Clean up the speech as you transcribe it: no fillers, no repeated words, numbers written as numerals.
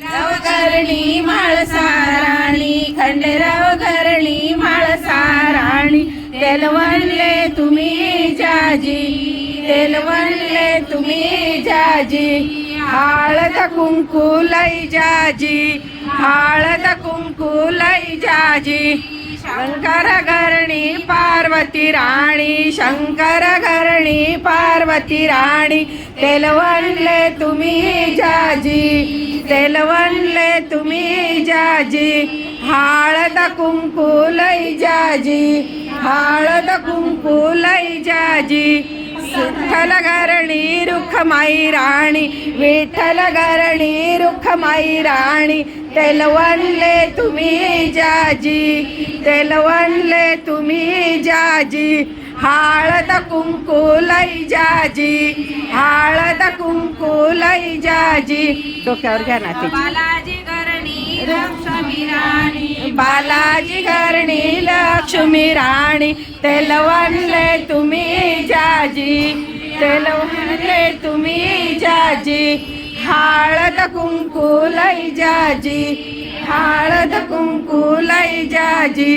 राव करणी म्हाळसाराणी, खंडेराव करणी म्हाळसाराणी, तेलवणले तुम्ही जाजी, तेलवणले तुम्ही जाजी, हळद कुंकू लई जाजी, हळद कुंकू लई जाजी, शंकर घरणी पार्वती राणी, शंकर घरणी पार्वती राणी, तेलवणले तुम्ही जाजी, तेलवणले तुम्ही जाजी, हळद कुंकू लई जाजी, हळद कुंकू लई जाजी, विठ्ठल घरणी रुखमाई राणी, विठ्ठल घरणी रुखमाई राणी, तेलवणले तुम्ही जाजी, तेलवणले तुम्ही जाजी, हळद कुंकू लई जाजी, हळद कुंकू लई जाजी. डोक्यावर घ्या ना ते. बालाजी घरणी लक्ष्मी राणी, बालाजी घरणी लक्ष्मी राणी, तेलवणले तुम्ही जाजी, तेलवणले तुम्ही जाजी, हळद कुंकू लई जाजी, हळद कुंकू लई जाजी.